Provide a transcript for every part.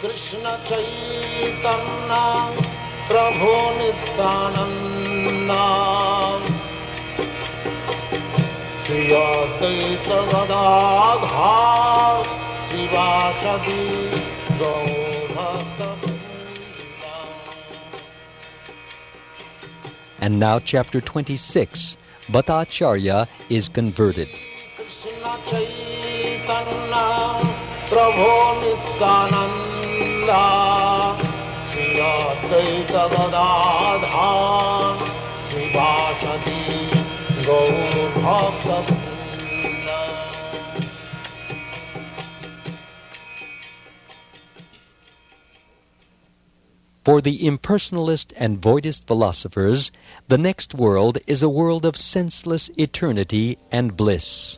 Krishna Chaitanya Prabhu Nityananda Shri Advaita Gadadhar Sivasadi Gaur And now chapter 26, Bhattacharya is converted. Krishna Chaitanya Prabhu Nityananda Shri Advaita Gadadhar Sivasadi Gaur Bhakta. For the impersonalist and voidist philosophers, the next world is a world of senseless eternity and bliss.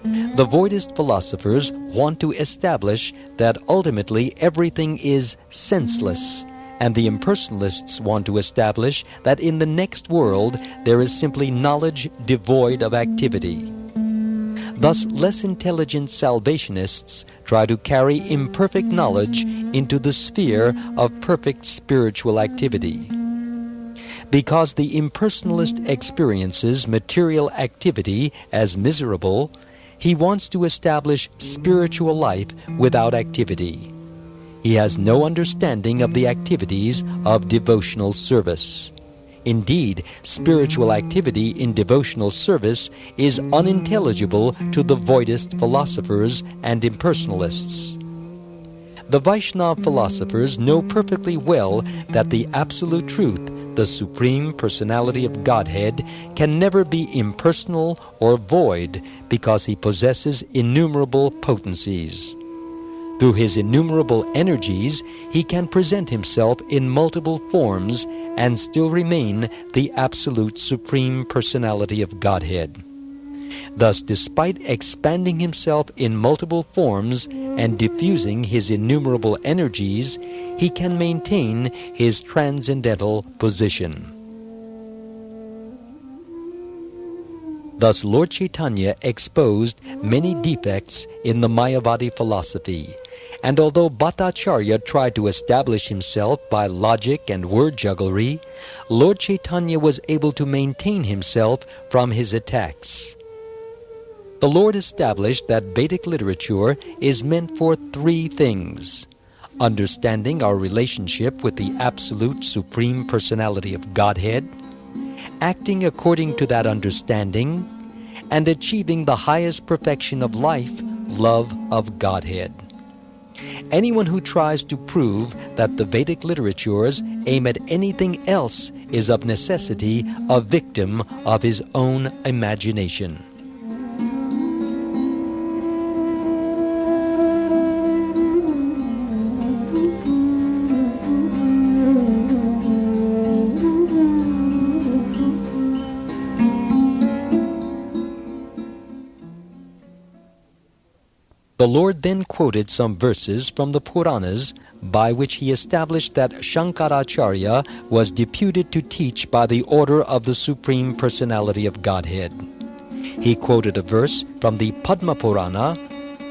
The voidist philosophers want to establish that ultimately everything is senseless, and the impersonalists want to establish that in the next world there is simply knowledge devoid of activity. Thus, less intelligent salvationists try to carry imperfect knowledge into the sphere of perfect spiritual activity. Because the impersonalist experiences material activity as miserable, he wants to establish spiritual life without activity. He has no understanding of the activities of devotional service. Indeed, spiritual activity in devotional service is unintelligible to the voidist philosophers and impersonalists. The Vaishnava philosophers know perfectly well that the absolute truth, the Supreme Personality of Godhead, can never be impersonal or void because he possesses innumerable potencies. Through his innumerable energies, he can present himself in multiple forms and still remain the absolute Supreme Personality of Godhead. Thus, despite expanding himself in multiple forms and diffusing his innumerable energies, he can maintain his transcendental position. Thus, Lord Chaitanya exposed many defects in the Mayavadi philosophy, and although Bhattacharya tried to establish himself by logic and word jugglery, Lord Chaitanya was able to maintain himself from his attacks. The Lord established that Vedic literature is meant for three things: understanding our relationship with the absolute Supreme Personality of Godhead, acting according to that understanding, and achieving the highest perfection of life, love of Godhead. Anyone who tries to prove that the Vedic literatures aim at anything else is of necessity a victim of his own imagination. The Lord then quoted some verses from the Puranas by which he established that Shankaracharya was deputed to teach by the order of the Supreme Personality of Godhead. He quoted a verse from the Padma Purana,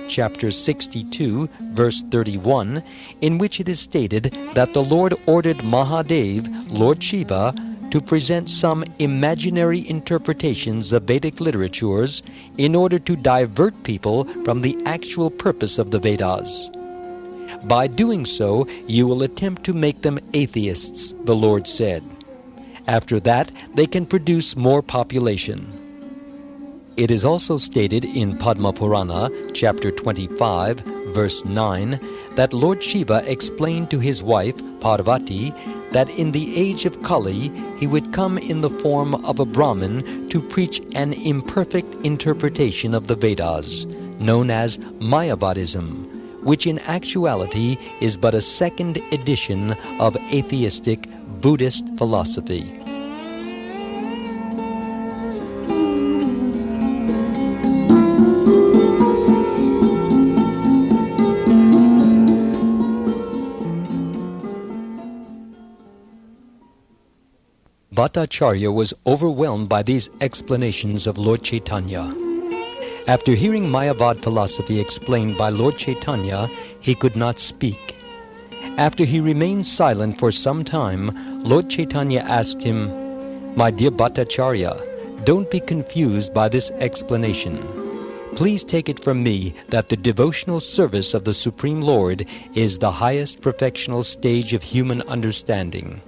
chapter 62, verse 31, in which it is stated that the Lord ordered Mahadev, Lord Shiva, to present some imaginary interpretations of Vedic literatures in order to divert people from the actual purpose of the Vedas. By doing so, you will attempt to make them atheists, the Lord said. After that, they can produce more population. It is also stated in Padma Purana, chapter 25, verse 9, that Lord Shiva explained to his wife, Parvati, that in the age of Kali he would come in the form of a Brahmin to preach an imperfect interpretation of the Vedas, known as Mayavadism, which in actuality is but a second edition of atheistic Buddhist philosophy. Bhattacharya was overwhelmed by these explanations of Lord Chaitanya. After hearing Mayavad philosophy explained by Lord Chaitanya, he could not speak. After he remained silent for some time, Lord Chaitanya asked him, "My dear Bhattacharya, don't be confused by this explanation. Please take it from me that the devotional service of the Supreme Lord is the highest perfectional stage of human understanding.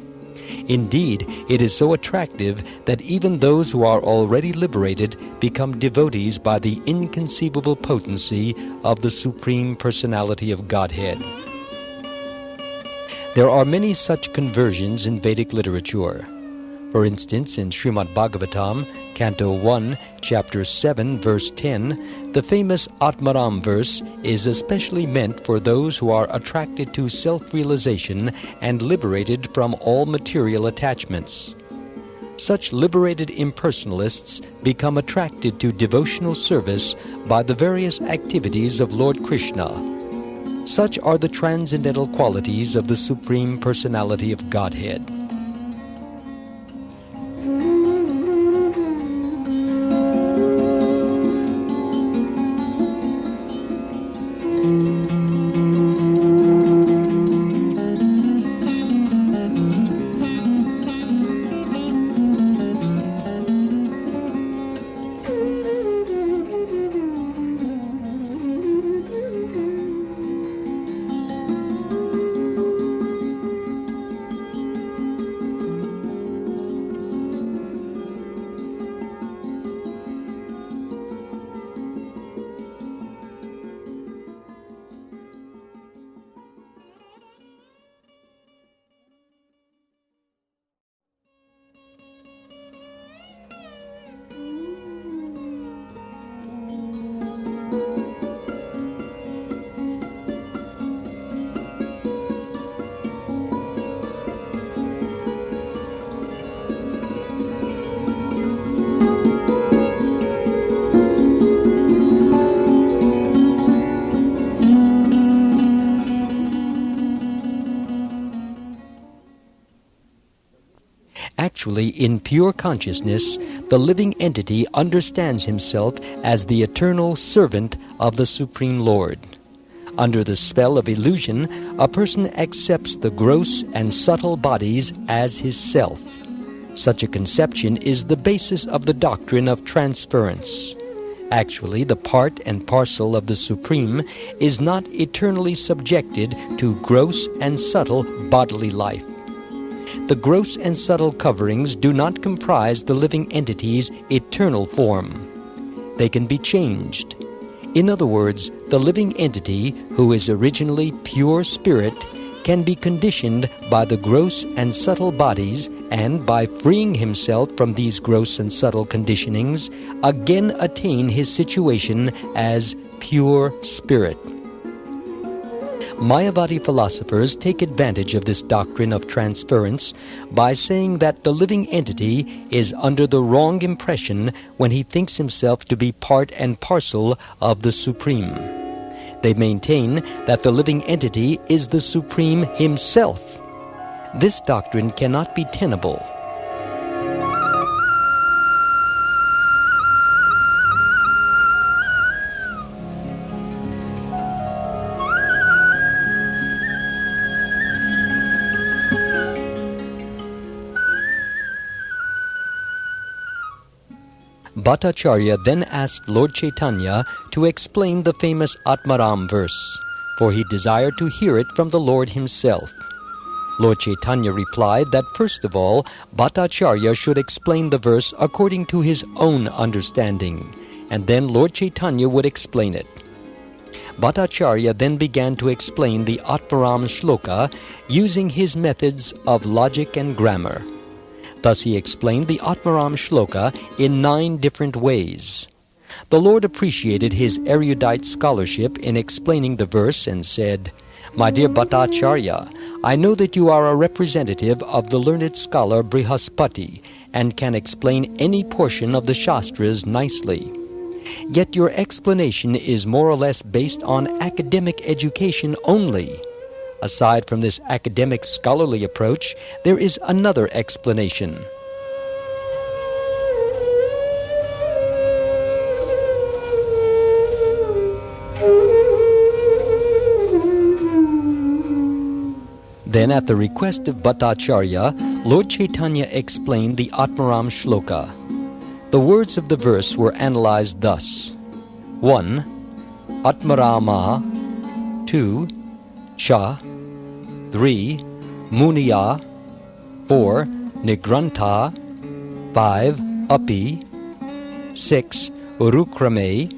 Indeed, it is so attractive that even those who are already liberated become devotees by the inconceivable potency of the Supreme Personality of Godhead." There are many such conversions in Vedic literature. For instance, in Srimad Bhagavatam, Canto 1, Chapter 7, Verse 10, the famous Atmaram verse is especially meant for those who are attracted to self-realization and liberated from all material attachments. Such liberated impersonalists become attracted to devotional service by the various activities of Lord Krishna. Such are the transcendental qualities of the Supreme Personality of Godhead. Actually, in pure consciousness, the living entity understands himself as the eternal servant of the Supreme Lord. Under the spell of illusion, a person accepts the gross and subtle bodies as his self. Such a conception is the basis of the doctrine of transference. Actually, the part and parcel of the Supreme is not eternally subjected to gross and subtle bodily life. The gross and subtle coverings do not comprise the living entity's eternal form. They can be changed. In other words, the living entity, who is originally pure spirit, can be conditioned by the gross and subtle bodies, and by freeing himself from these gross and subtle conditionings, again attain his situation as pure spirit. Mayavadi philosophers take advantage of this doctrine of transference by saying that the living entity is under the wrong impression when he thinks himself to be part and parcel of the Supreme. They maintain that the living entity is the Supreme himself. This doctrine cannot be tenable. Bhattacharya then asked Lord Chaitanya to explain the famous Atmaram verse, for he desired to hear it from the Lord himself. Lord Chaitanya replied that first of all, Bhattacharya should explain the verse according to his own understanding, and then Lord Chaitanya would explain it. Bhattacharya then began to explain the Atmaram shloka using his methods of logic and grammar. Thus he explained the Atmaram shloka in 9 different ways. The Lord appreciated his erudite scholarship in explaining the verse and said, "My dear Bhattacharya, I know that you are a representative of the learned scholar Brihaspati and can explain any portion of the Shastras nicely. Yet your explanation is more or less based on academic education only. Aside from this academic scholarly approach, there is another explanation." Then, at the request of Bhattacharya, Lord Chaitanya explained the Atmaram Shloka. The words of the verse were analyzed thus: 1. Atmarama. 2. Cha. 3. Muniya. 4. Nigrantha. 5. Api. 6. Urukrame.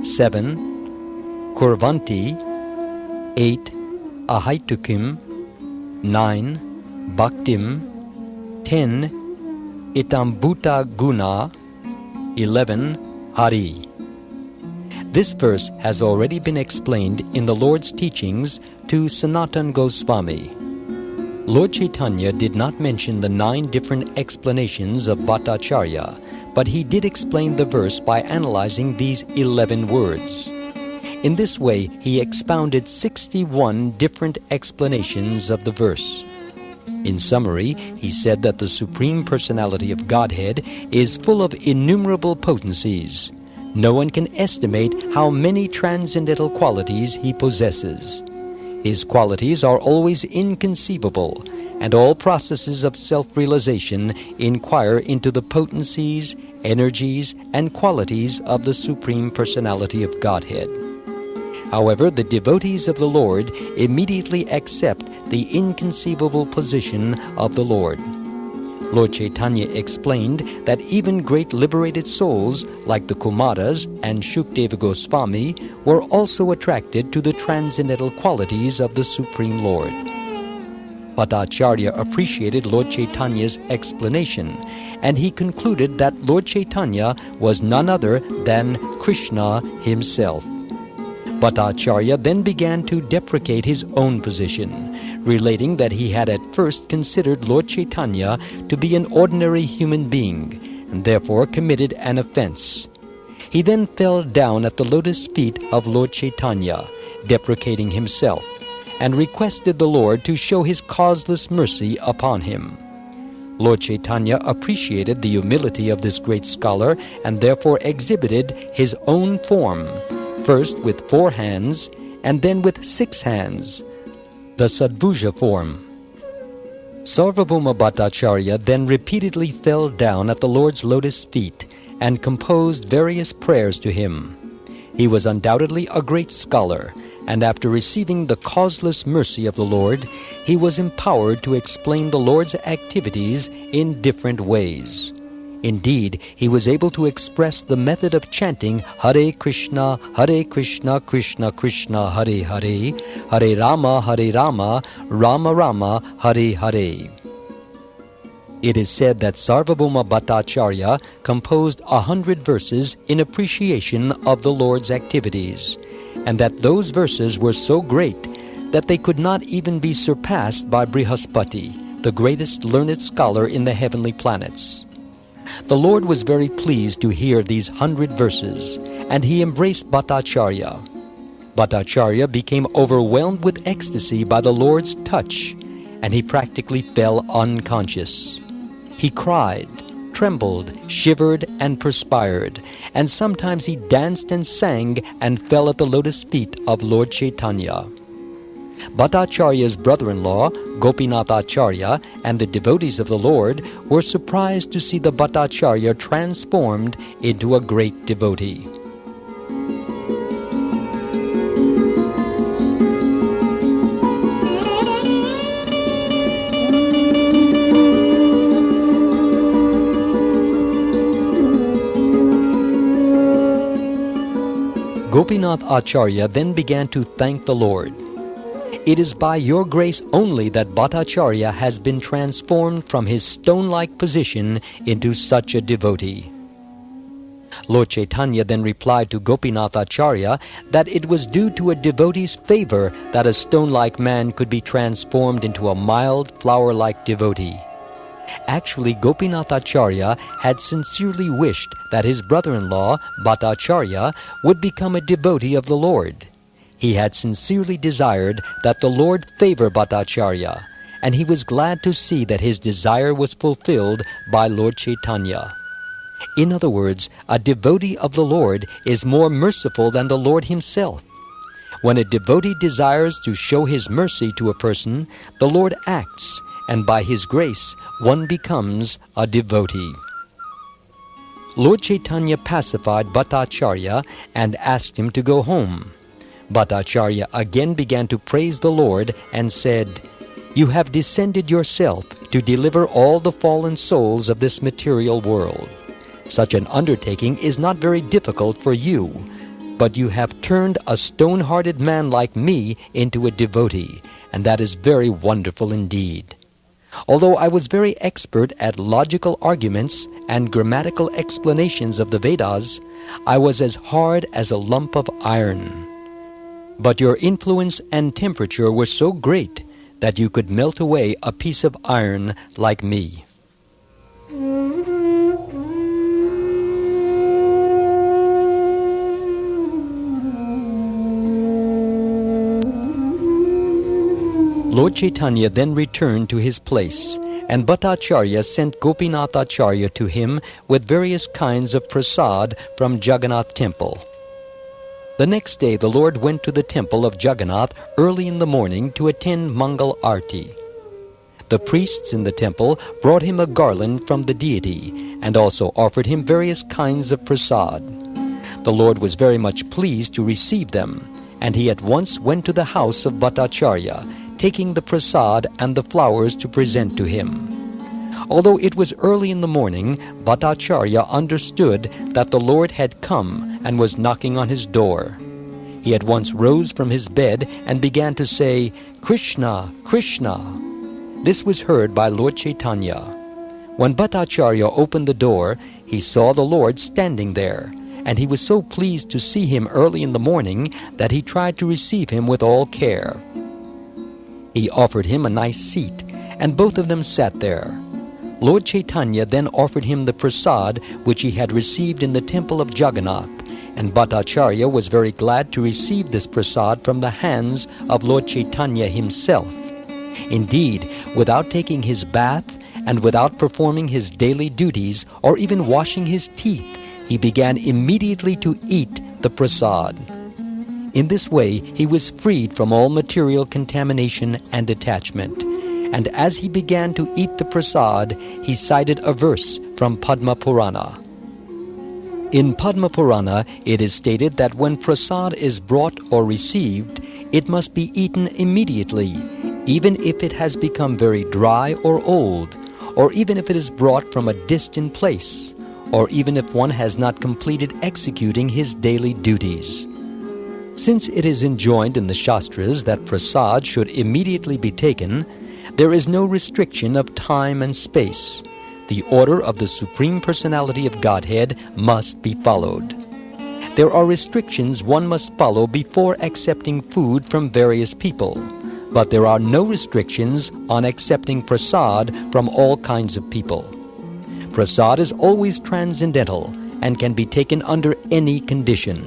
7. Kurvanti. 8. Ahaitukim. 9. Bhaktim. 10. Itambuta Guna. 11. Hari. This verse has already been explained in the Lord's teachings to Sanatan Goswami. Lord Chaitanya did not mention the 9 different explanations of Bhattacharya, but he did explain the verse by analyzing these 11 words. In this way, he expounded 61 different explanations of the verse. In summary, he said that the Supreme Personality of Godhead is full of innumerable potencies. No one can estimate how many transcendental qualities he possesses. His qualities are always inconceivable, and all processes of self-realization inquire into the potencies, energies, and qualities of the Supreme Personality of Godhead. However, the devotees of the Lord immediately accept the inconceivable position of the Lord. Lord Chaitanya explained that even great liberated souls like the Kumaras and Shukdeva Goswami were also attracted to the transcendental qualities of the Supreme Lord. Bhattacharya appreciated Lord Chaitanya's explanation, and he concluded that Lord Chaitanya was none other than Krishna himself. Bhattacharya then began to deprecate his own position, relating that he had at first considered Lord Chaitanya to be an ordinary human being, and therefore committed an offense. He then fell down at the lotus feet of Lord Chaitanya, deprecating himself, and requested the Lord to show his causeless mercy upon him. Lord Chaitanya appreciated the humility of this great scholar and therefore exhibited his own form, first with 4 hands and then with 6 hands, the Sadbhuja form. Sarvabhauma Bhattacharya then repeatedly fell down at the Lord's lotus feet and composed various prayers to him. He was undoubtedly a great scholar, and after receiving the causeless mercy of the Lord, he was empowered to explain the Lord's activities in different ways. Indeed, he was able to express the method of chanting Hare Krishna, Krishna Krishna, Hare Hare, Hare Rama, Rama Rama, Hare Hare. It is said that Sarvabhauma Bhattacharya composed 100 verses in appreciation of the Lord's activities, and that those verses were so great that they could not even be surpassed by Brihaspati, the greatest learned scholar in the heavenly planets. The Lord was very pleased to hear these 100 verses, and he embraced Bhattacharya. Bhattacharya became overwhelmed with ecstasy by the Lord's touch, and he practically fell unconscious. He cried, trembled, shivered, and perspired, and sometimes he danced and sang and fell at the lotus feet of Lord Chaitanya. Bhattacharya's brother-in-law, Gopinathacharya, and the devotees of the Lord were surprised to see the Bhattacharya transformed into a great devotee. Gopinath Acharya then began to thank the Lord. It is by your grace only that Bhattacharya has been transformed from his stone-like position into such a devotee. Lord Chaitanya then replied to Gopinath Acharya that it was due to a devotee's favor that a stone-like man could be transformed into a mild, flower-like devotee. Actually, Gopinath Acharya had sincerely wished that his brother-in-law, Bhattacharya, would become a devotee of the Lord. He had sincerely desired that the Lord favor Bhattacharya, and he was glad to see that his desire was fulfilled by Lord Chaitanya. In other words, a devotee of the Lord is more merciful than the Lord himself. When a devotee desires to show his mercy to a person, the Lord acts, and by his grace, one becomes a devotee. Lord Chaitanya pacified Bhattacharya and asked him to go home. Bhattacharya again began to praise the Lord and said, "You have descended yourself to deliver all the fallen souls of this material world. Such an undertaking is not very difficult for you, but you have turned a stone-hearted man like me into a devotee, and that is very wonderful indeed. Although I was very expert at logical arguments and grammatical explanations of the Vedas, I was as hard as a lump of iron. But your influence and temperature were so great that you could melt away a piece of iron like me." Lord Chaitanya then returned to his place, and Bhattacharya sent Gopinathacharya to him with various kinds of prasad from Jagannath temple. The next day the Lord went to the temple of Jagannath early in the morning to attend Mangal Arti. The priests in the temple brought him a garland from the deity, and also offered him various kinds of prasad. The Lord was very much pleased to receive them, and he at once went to the house of Bhattacharya, taking the prasad and the flowers to present to him. Although it was early in the morning, Bhattacharya understood that the Lord had come and was knocking on his door. He at once rose from his bed and began to say, "Krishna, Krishna." This was heard by Lord Chaitanya. When Bhattacharya opened the door, he saw the Lord standing there, and he was so pleased to see him early in the morning that he tried to receive him with all care. He offered him a nice seat, and both of them sat there. Lord Chaitanya then offered him the prasad which he had received in the temple of Jagannath, and Bhattacharya was very glad to receive this prasad from the hands of Lord Chaitanya himself. Indeed, without taking his bath and without performing his daily duties or even washing his teeth, he began immediately to eat the prasad. In this way, he was freed from all material contamination and attachment. And as he began to eat the prasad, he cited a verse from Padma Purana. In Padma Purana, it is stated that when prasad is brought or received, it must be eaten immediately, even if it has become very dry or old, or even if it is brought from a distant place, or even if one has not completed executing his daily duties. Since it is enjoined in the Shastras that prasad should immediately be taken, there is no restriction of time and space. The order of the Supreme Personality of Godhead must be followed. There are restrictions one must follow before accepting food from various people, but there are no restrictions on accepting prasad from all kinds of people. Prasad is always transcendental and can be taken under any condition.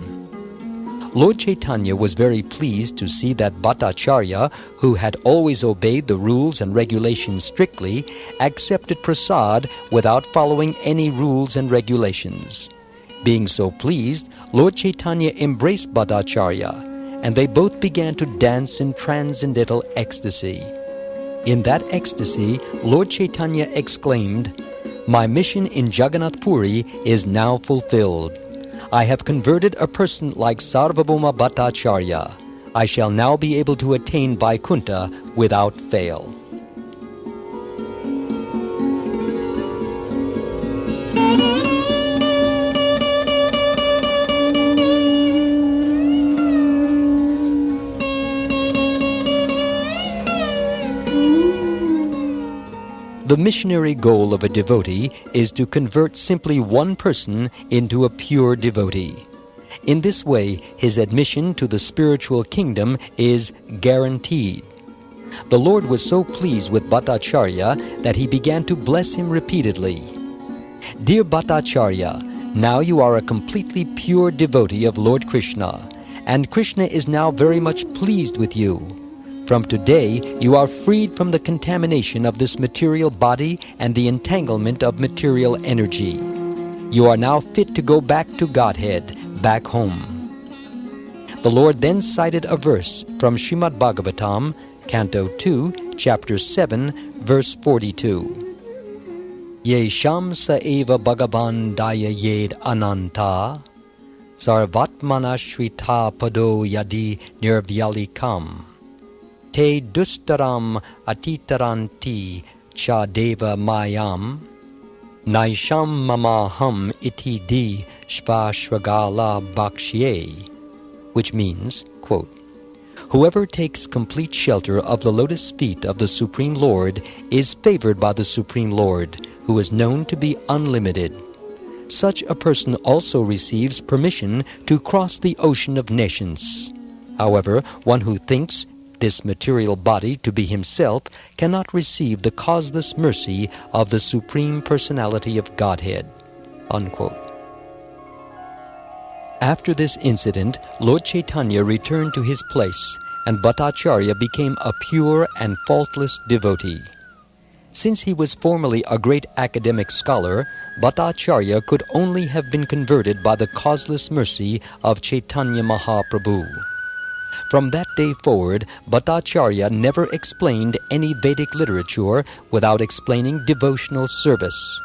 Lord Chaitanya was very pleased to see that Bhattacharya, who had always obeyed the rules and regulations strictly, accepted prasad without following any rules and regulations. Being so pleased, Lord Chaitanya embraced Bhattacharya, and they both began to dance in transcendental ecstasy. In that ecstasy, Lord Chaitanya exclaimed, "My mission in Jagannath Puri is now fulfilled. I have converted a person like Sarvabhauma Bhattacharya. I shall now be able to attain Vaikuntha without fail." The missionary goal of a devotee is to convert simply one person into a pure devotee. In this way, his admission to the spiritual kingdom is guaranteed. The Lord was so pleased with Bhattacharya that he began to bless him repeatedly. "Dear Bhattacharya, now you are a completely pure devotee of Lord Krishna, and Krishna is now very much pleased with you. From today, you are freed from the contamination of this material body and the entanglement of material energy. You are now fit to go back to Godhead, back home." The Lord then cited a verse from Srimad Bhagavatam, Canto 2, Chapter 7, verse 42. Ye sham sa eva bhagavan daya yed ananta, sarvatmana shrita pado yadi nirvyalikam, te dustaram atitaranti cha deva mayam, naisham mamaham iti di shvashvagala bhakshye, which means, quote, whoever takes complete shelter of the lotus feet of the Supreme Lord is favored by the Supreme Lord, who is known to be unlimited. Such a person also receives permission to cross the ocean of nations. However, one who thinks this material body to be himself cannot receive the causeless mercy of the Supreme Personality of Godhead. Unquote. After this incident, Lord Chaitanya returned to his place, and Bhattacharya became a pure and faultless devotee. Since he was formerly a great academic scholar, Bhattacharya could only have been converted by the causeless mercy of Chaitanya Mahaprabhu. From that day forward, Bhattacharya never explained any Vedic literature without explaining devotional service.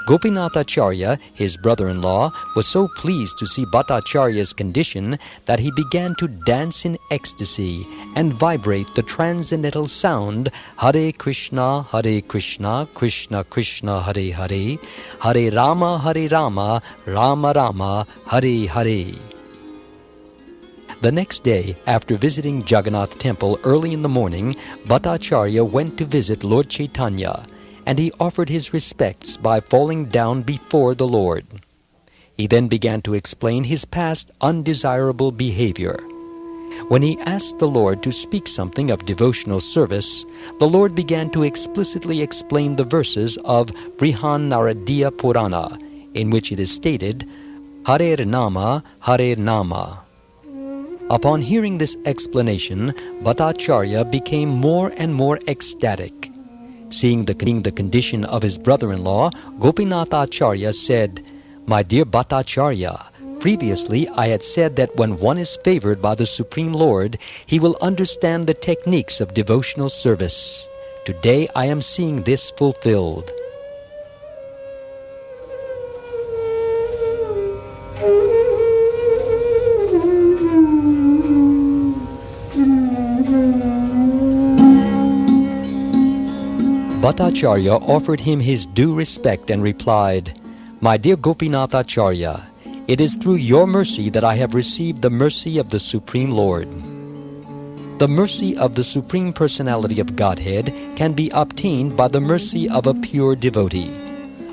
Gopinathacharya, his brother-in-law, was so pleased to see Bhattacharya's condition that he began to dance in ecstasy and vibrate the transcendental sound Hare Krishna, Krishna Krishna, Hare Hare, Hare Rama, Rama Rama, Hare Hare. The next day, after visiting Jagannath Temple early in the morning, Bhattacharya went to visit Lord Chaitanya, and he offered his respects by falling down before the Lord. He then began to explain his past undesirable behavior. When he asked the Lord to speak something of devotional service, the Lord began to explicitly explain the verses of Brihan Naradiya Purana, in which it is stated, Hare Nama, Hare Nama. Upon hearing this explanation, Bhattacharya became more and more ecstatic. Seeing the condition of his brother-in-law, Gopinathacharya said, My dear Bhattacharya, previously I had said that when one is favored by the Supreme Lord, he will understand the techniques of devotional service. Today I am seeing this fulfilled. Bhattacharya offered him his due respect and replied, My dear Gopinathacharya, it is through your mercy that I have received the mercy of the Supreme Lord. The mercy of the Supreme Personality of Godhead can be obtained by the mercy of a pure devotee.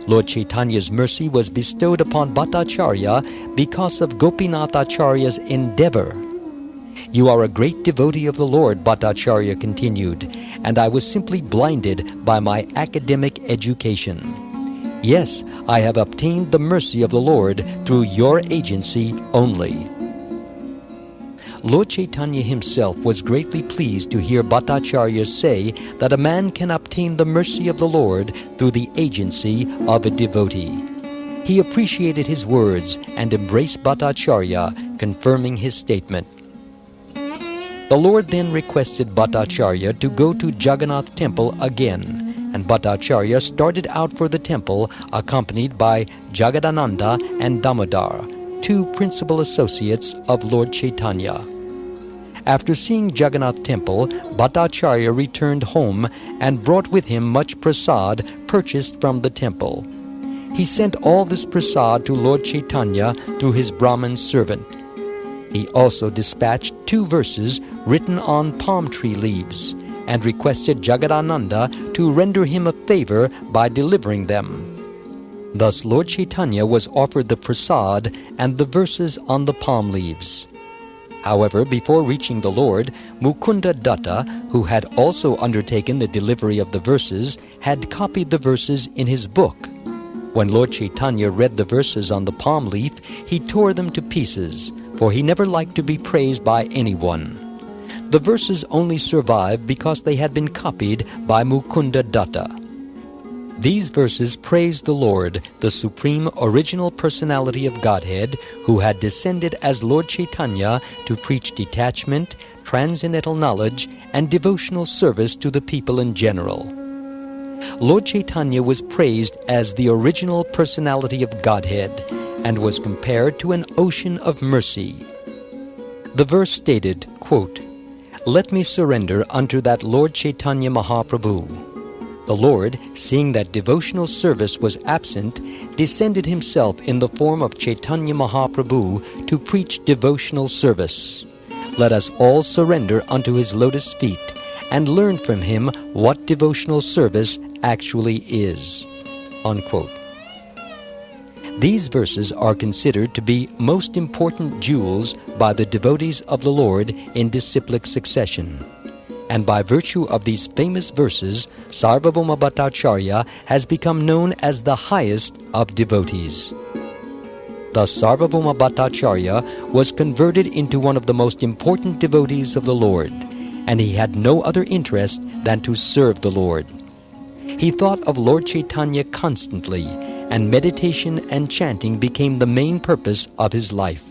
Lord Chaitanya's mercy was bestowed upon Bhattacharya because of Gopinathacharya's endeavor. You are a great devotee of the Lord, Bhattacharya continued, and I was simply blinded by my academic education. Yes, I have obtained the mercy of the Lord through your agency only. Lord Chaitanya himself was greatly pleased to hear Bhattacharya say that a man can obtain the mercy of the Lord through the agency of a devotee. He appreciated his words and embraced Bhattacharya, confirming his statement. The Lord then requested Bhattacharya to go to Jagannath Temple again, and Bhattacharya started out for the temple accompanied by Jagadananda and Damodar, two principal associates of Lord Chaitanya. After seeing Jagannath Temple, Bhattacharya returned home and brought with him much prasad purchased from the temple. He sent all this prasad to Lord Chaitanya through his Brahmin servant. He also dispatched 2 verses written on palm tree leaves and requested Jagadananda to render him a favor by delivering them. Thus Lord Chaitanya was offered the prasad and the verses on the palm leaves. However, before reaching the Lord, Mukunda Datta, who had also undertaken the delivery of the verses, had copied the verses in his book. When Lord Chaitanya read the verses on the palm leaf, he tore them to pieces, for he never liked to be praised by anyone. The verses only survived because they had been copied by Mukunda Datta. These verses praise the Lord, the Supreme Original Personality of Godhead, who had descended as Lord Chaitanya to preach detachment, transcendental knowledge, and devotional service to the people in general. Lord Chaitanya was praised as the original personality of Godhead and was compared to an ocean of mercy. The verse stated, quote, "Let me surrender unto that Lord Chaitanya Mahaprabhu." The Lord, seeing that devotional service was absent, descended himself in the form of Chaitanya Mahaprabhu to preach devotional service. Let us all surrender unto his lotus feet and learn from him what devotional service actually is. Unquote. These verses are considered to be most important jewels by the devotees of the Lord in disciplic succession. And by virtue of these famous verses, Sarvabhauma Bhattacharya has become known as the highest of devotees. Thus Sarvabhauma Bhattacharya was converted into one of the most important devotees of the Lord, and he had no other interest than to serve the Lord. He thought of Lord Chaitanya constantly, and meditation and chanting became the main purpose of his life.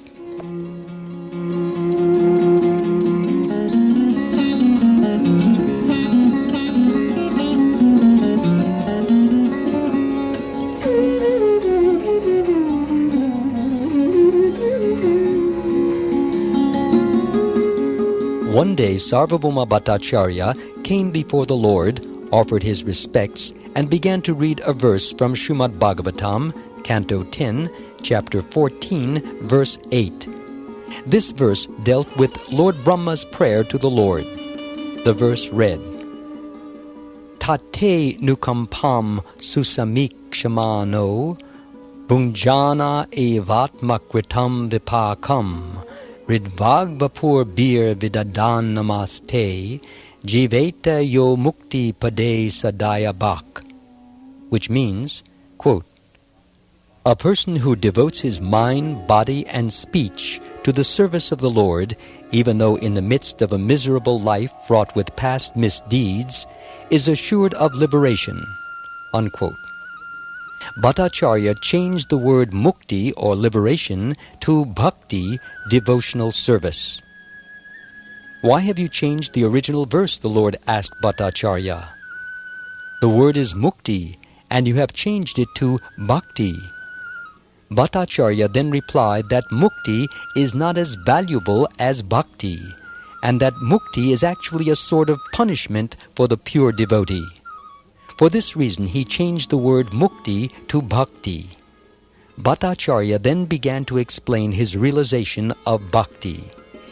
One day Sarvabhauma Bhattacharya came before the Lord, offered his respects, and began to read a verse from Srimad Bhagavatam, Canto 10, Chapter 14, Verse 8. This verse dealt with Lord Brahma's prayer to the Lord. The verse read, Tate nukampam susamikshmano bhunjana evatmakritam vipakam ridvagvapur bir vidadan namaste jiveta yo mukti pade sadaya bhak, which means, quote, a person who devotes his mind, body, and speech to the service of the Lord, even though in the midst of a miserable life fraught with past misdeeds, is assured of liberation, unquote. Bhattacharya changed the word mukti, or liberation, to bhakti, devotional service. Why have you changed the original verse? The Lord asked Bhattacharya. The word is mukti, and you have changed it to bhakti. Bhattacharya then replied that mukti is not as valuable as bhakti, and that mukti is actually a sort of punishment for the pure devotee. For this reason he changed the word mukti to bhakti. Bhattacharya then began to explain his realization of bhakti.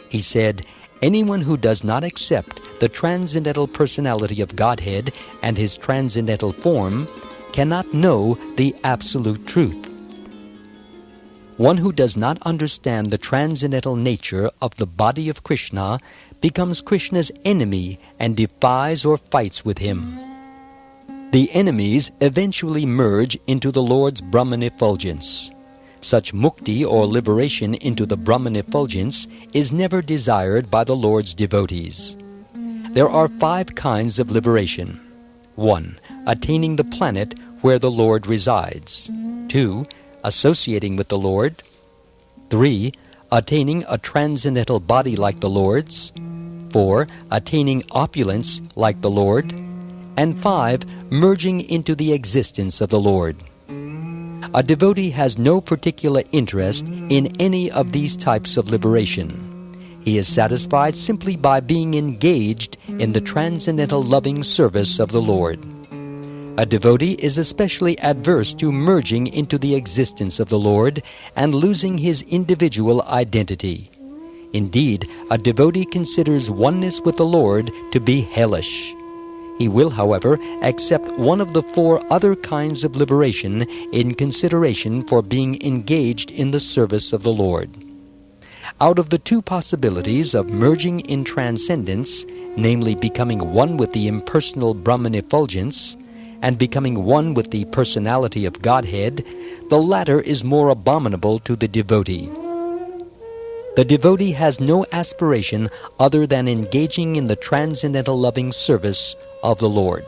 He said, anyone who does not accept the transcendental personality of Godhead and his transcendental form cannot know the absolute truth. One who does not understand the transcendental nature of the body of Krishna becomes Krishna's enemy and defies or fights with him. The enemies eventually merge into the Lord's Brahman effulgence. Such mukti, or liberation into the Brahman effulgence, is never desired by the Lord's devotees. There are 5 kinds of liberation. 1. Attaining the planet where the Lord resides. 2. Associating with the Lord. 3. Attaining a transcendental body like the Lord's. 4. Attaining opulence like the Lord. And 5. Merging into the existence of the Lord. A devotee has no particular interest in any of these types of liberation. He is satisfied simply by being engaged in the transcendental loving service of the Lord. A devotee is especially adverse to merging into the existence of the Lord and losing his individual identity. Indeed, a devotee considers oneness with the Lord to be hellish. He will, however, accept one of the 4 other kinds of liberation in consideration for being engaged in the service of the Lord. Out of the 2 possibilities of merging in transcendence, namely becoming one with the impersonal Brahman effulgence and becoming one with the personality of Godhead, the latter is more abominable to the devotee. The devotee has no aspiration other than engaging in the transcendental loving service of the Lord.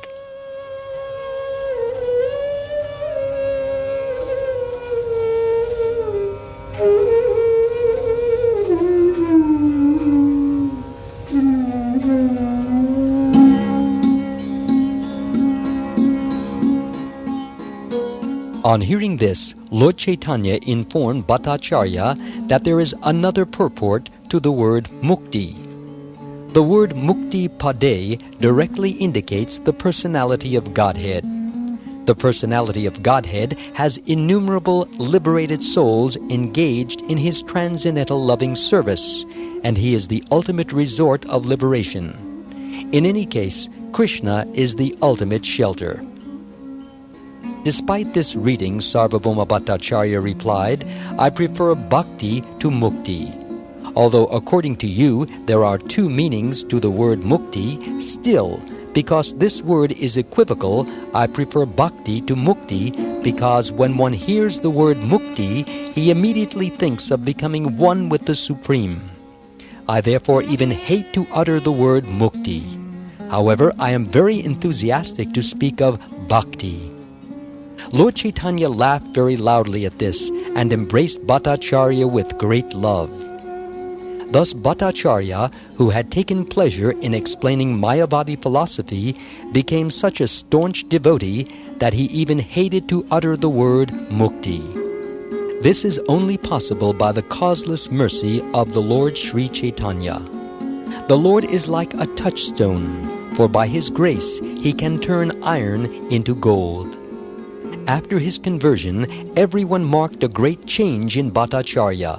On hearing this, Lord Chaitanya informed Bhattacharya that there is another purport to the word mukti. The word mukti pade directly indicates the personality of Godhead. The personality of Godhead has innumerable liberated souls engaged in His transcendental loving service, and He is the ultimate resort of liberation. In any case, Krishna is the ultimate shelter. Despite this reading, Sarvabhauma Bhattacharya replied, I prefer bhakti to mukti. Although according to you there are two meanings to the word mukti, still, because this word is equivocal, I prefer bhakti to mukti, because when one hears the word mukti, he immediately thinks of becoming one with the Supreme. I therefore even hate to utter the word mukti. However, I am very enthusiastic to speak of bhakti. Lord Chaitanya laughed very loudly at this and embraced Bhattacharya with great love. Thus Bhattacharya, who had taken pleasure in explaining Mayavadi philosophy, became such a staunch devotee that he even hated to utter the word mukti. This is only possible by the causeless mercy of the Lord Sri Chaitanya. The Lord is like a touchstone, for by His grace He can turn iron into gold. After his conversion, everyone marked a great change in Bhattacharya,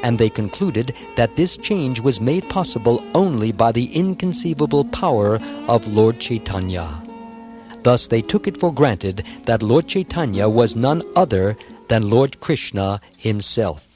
and they concluded that this change was made possible only by the inconceivable power of Lord Chaitanya. Thus they took it for granted that Lord Chaitanya was none other than Lord Krishna himself.